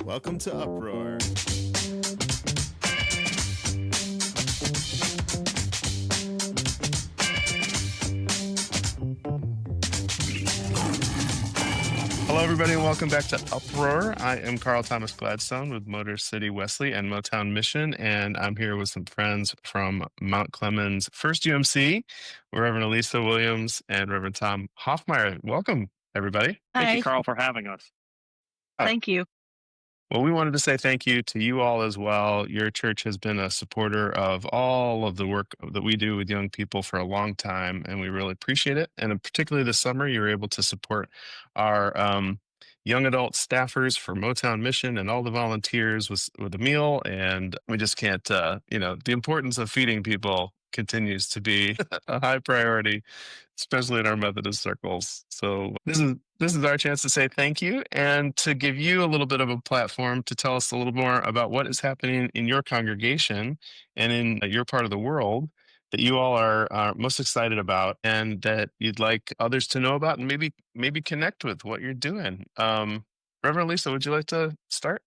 Welcome to Uproar. Hello, everybody, and welcome back to Uproar. I am Carl Thomas Gladstone with Motor City Wesley and Motown Mission, and I'm here with some friends from Mount Clemens First UMC, Reverend Elisa Williams and Reverend Tom Hoffmeyer. Welcome, everybody. Thank you, Hi, Carl, for having us. thank you. Well, we wanted to say thank you to you all as well. Your church has been a supporter of all of the work that we do with young people for a long time, and we really appreciate it. And particularly this summer, you were able to support our young adult staffers for Motown Mission and all the volunteers with a meal. And we just can't, the importance of feeding people continues to be a high priority, especially in our Methodist circles. So this is our chance to say thank you and to give you a little bit of a platform to tell us a little more about what is happening in your congregation and in your part of the world that you all are most excited about and that you'd like others to know about and maybe connect with what you're doing. Reverend Lisa, would you like to start?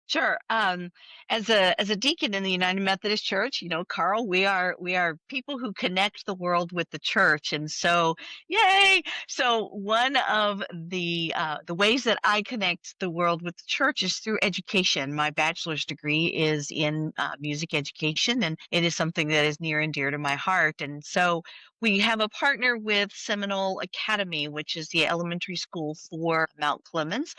Sure. As a deacon in the United Methodist Church, Carl, we are people who connect the world with the church, and so, yay! So one of the ways that I connect the world with the church is through education. My bachelor's degree is in music education, and it is something that is near and dear to my heart. And so we have a partner with Seminole Academy, which is the elementary school for Mount Clemens.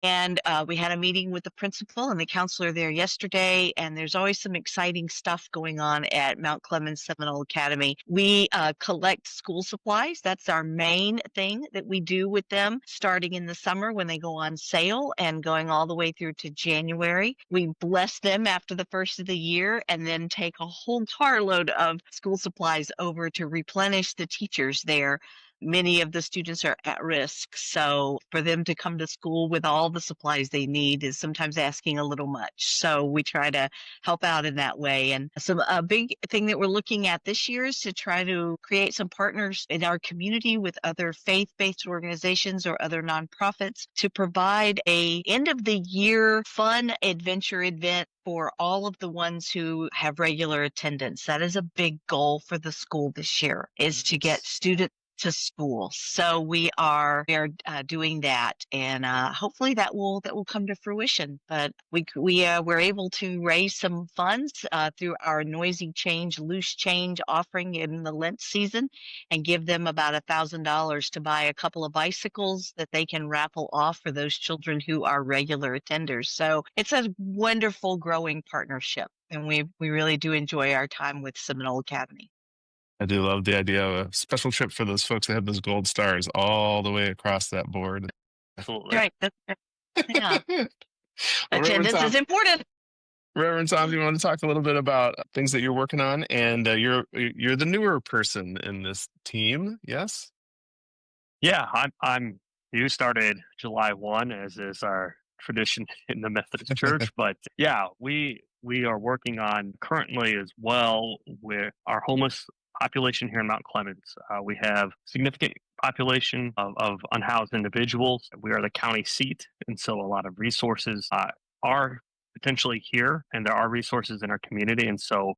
And we had a meeting with the principal and the counselor there yesterday, and there's always some exciting stuff going on at Mount Clemens Seminole Academy. We collect school supplies. That's our main thing that we do with them, starting in the summer when they go on sale and going all the way through to January. We bless them after the first of the year and then take a whole carload of school supplies over to replenish the teachers there. Many of the students are at risk, so for them to come to school with all the supplies they need is sometimes asking a little much. So we try to help out in that way. And a big thing that we're looking at this year is to try to create some partners in our community with other faith-based organizations or other nonprofits to provide a end of the year fun adventure event for all of the ones who have regular attendance. That is a big goal for the school this year, is to get students to school. So we are doing that, and hopefully that will come to fruition. But we're able to raise some funds through our Noisy Change, Loose Change offering in the Lent season, and give them about $1,000 to buy a couple of bicycles that they can raffle off for those children who are regular attenders. So it's a wonderful growing partnership, and we really do enjoy our time with Seminole Academy. I do love the idea of a special trip for those folks that have those gold stars all the way across that board. Absolutely. Right. Yeah. Well, Reverend Attendance is Tom, important. Reverend Tom, do you want to talk a little bit about things that you're working on? And you're the newer person in this team, yes? Yeah, I'm new. Started July 1, as is our tradition in the Methodist Church. But yeah, we are working on currently as well with our homeless population here in Mount Clemens. We have significant population of unhoused individuals. We are the county seat, and so a lot of resources are potentially here, and there are resources in our community, and so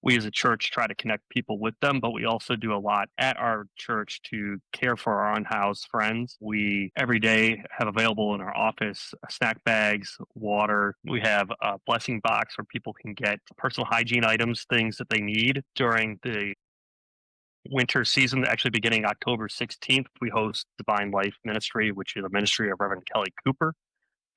we as a church try to connect people with them, but we also do a lot at our church to care for our unhoused friends. We every day have available in our office snack bags, water. We have a blessing box where people can get personal hygiene items, things that they need during the winter season. Actually, beginning October 16th, we host Divine Life Ministry, which is a ministry of Reverend Kelly Cooper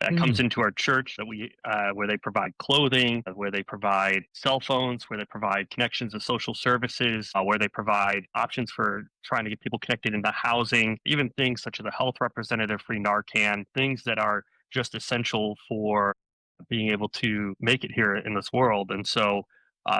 that comes into our church that we where they provide clothing, where they provide cell phones, where they provide connections to social services, where they provide options for trying to get people connected into housing, even things such as a health representative, free Narcan, things that are just essential for being able to make it here in this world. And so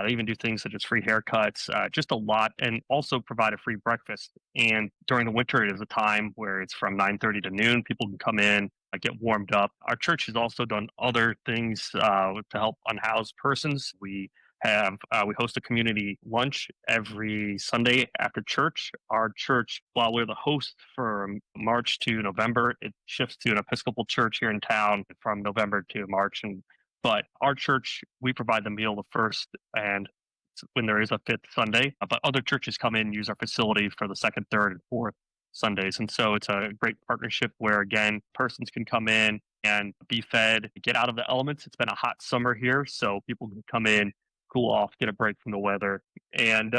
they even do things such as free haircuts, just a lot, and also provide a free breakfast. And during the winter, it is a time where it's from 9:30 to noon. People can come in, get warmed up. Our church has also done other things to help unhoused persons. We we host a community lunch every Sunday after church. Our church, while we're the host from March to November, it shifts to an Episcopal church here in town from November to March. But our church, we provide the meal the first and when there is a fifth Sunday. But other churches come in and use our facility for the second, third, and fourth Sundays. And so it's a great partnership where, again, persons can come in and be fed, get out of the elements. It's been a hot summer here, so people can come in, cool off, get a break from the weather. And,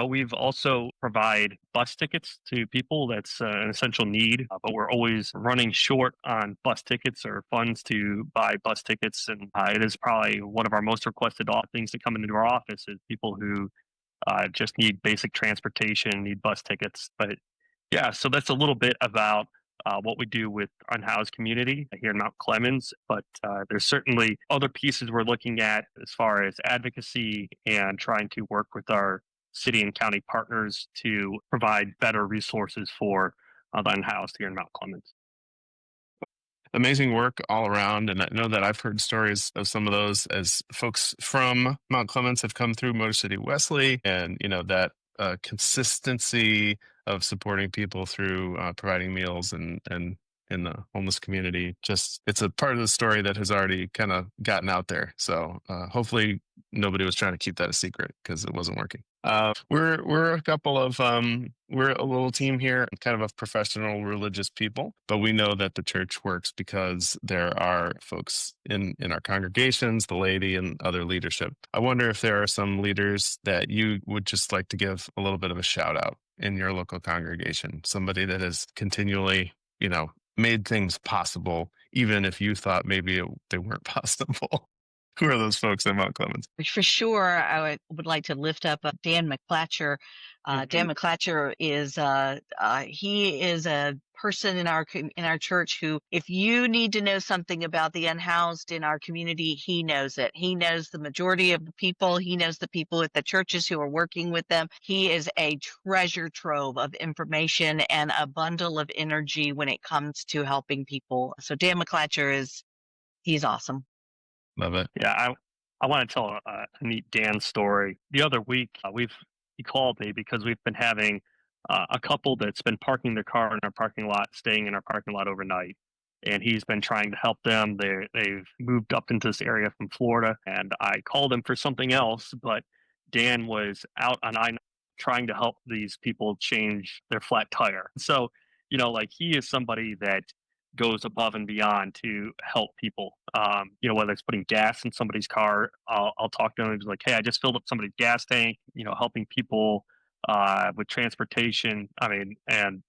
we've also provide bus tickets to people. That's an essential need, but we're always running short on bus tickets or funds to buy bus tickets. And it is probably one of our most requested things to come into our office is people who just need basic transportation, need bus tickets. But yeah, so that's a little bit about what we do with unhoused community here in Mount Clemens. But there's certainly other pieces we're looking at as far as advocacy and trying to work with our city and county partners to provide better resources for the unhoused here in Mount Clemens. Amazing work all around. And I know that I've heard stories of some of those as folks from Mount Clemens have come through Motor City Wesley, and that consistency of supporting people through providing meals and in the homeless community. Just it's a part of the story that has already kind of gotten out there. So hopefully nobody was trying to keep that a secret because it wasn't working. We're a couple of we're a little team here, kind of professional religious people, but we know that the church works because there are folks in our congregations, the laity, and other leadership. I wonder if there are some leaders that you would just like to give a little bit of a shout out in your local congregation, somebody that has continually, made things possible, even if you thought maybe they weren't possible. Who are those folks in Mount Clemens? For sure, I would like to lift up Dan McClatcher. Dan McClatcher is he is a person in our church who, if you need to know something about the unhoused in our community, he knows it. He knows the majority of the people. He knows the people at the churches who are working with them. He is a treasure trove of information and a bundle of energy when it comes to helping people. So Dan McClatcher he's awesome. Love it. Yeah, I want to tell a neat Dan story. The other week, he called me because we've been having a couple that's been parking their car in our parking lot, staying in our parking lot overnight, and he's been trying to help them. They've moved up into this area from Florida, and I called him for something else, but Dan was out on I trying to help these people change their flat tire. So, he is somebody that goes above and beyond to help people. Whether it's putting gas in somebody's car, I'll talk to him. He's like, "Hey, I just filled up somebody's gas tank." Helping people with transportation. I mean, and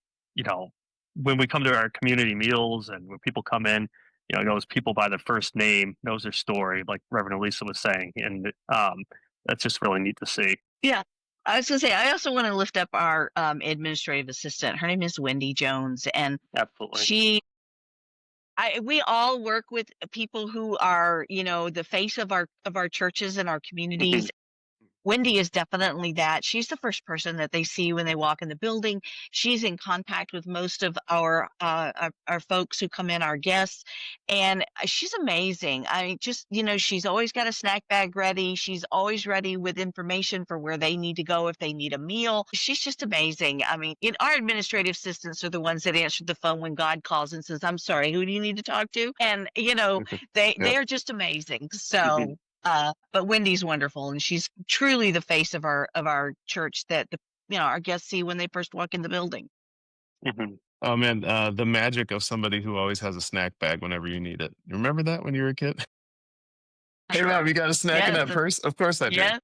when we come to our community meals and when people come in, he knows people by their first name, knows their story, like Reverend Elisa was saying, and that's just really neat to see. Yeah. I was going to say, I also want to lift up our administrative assistant. Her name is Wendy Jones, and Absolutely. we all work with people who are, the face of our churches and our communities. Wendy is definitely that. She's the first person that they see when they walk in the building. She's in contact with most of our folks who come in, our guests, and she's amazing. I mean, just she's always got a snack bag ready. She's always ready with information for where they need to go if they need a meal. She's just amazing. I mean, our administrative assistants are the ones that answer the phone when God calls and says, "I'm sorry, who do you need to talk to?" And they are just amazing. So. But Wendy's wonderful, and she's truly the face of our church that our guests see when they first walk in the building. Oh man, the magic of somebody who always has a snack bag whenever you need it. You remember that when you were a kid? Hey mom, you got a snack in that purse? Of course I do. Yeah.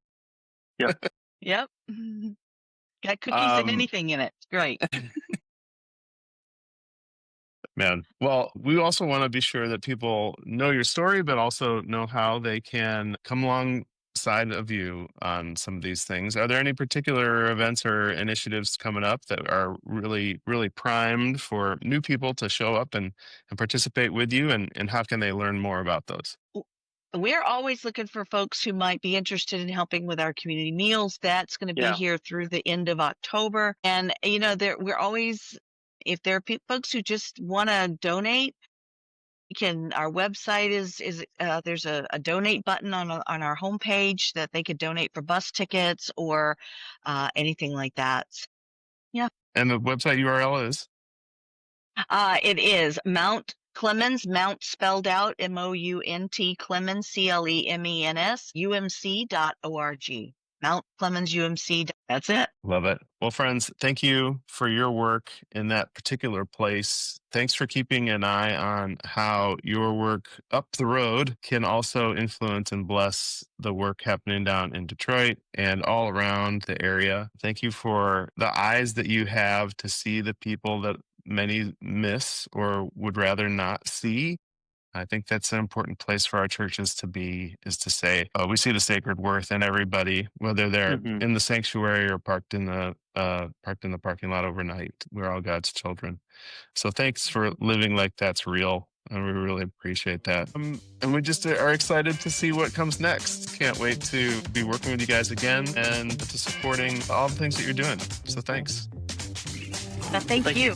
Yep. Yep. Got cookies and anything in it. Great. Man, well, we also want to be sure that people know your story, but also know how they can come alongside of you on some of these things. Are there any particular events or initiatives coming up that are really, really primed for new people to show up and participate with you? And how can they learn more about those? We're always looking for folks who might be interested in helping with our community meals. That's going to be here through the end of October. And, we're always, if there are folks who just want to donate, Our website there's a donate button on our homepage that they could donate for bus tickets or anything like that. Yeah. And the website URL is? It is Mount Clemens, Mount spelled out MOUNT Clemens, CLEMENS, UMC.org. Mount Clemens UMC. That's it. Love it. Well, friends, thank you for your work in that particular place. Thanks for keeping an eye on how your work up the road can also influence and bless the work happening down in Detroit and all around the area. Thank you for the eyes that you have to see the people that many miss or would rather not see. I think that's an important place for our churches to be, is to say, we see the sacred worth in everybody, whether they're Hmm. in the sanctuary or parked in the parking lot overnight. We're all God's children. So thanks for living like that's real. And we really appreciate that. And we just are excited to see what comes next. Can't wait to be working with you guys again and to supporting all the things that you're doing. So thanks. Thank you.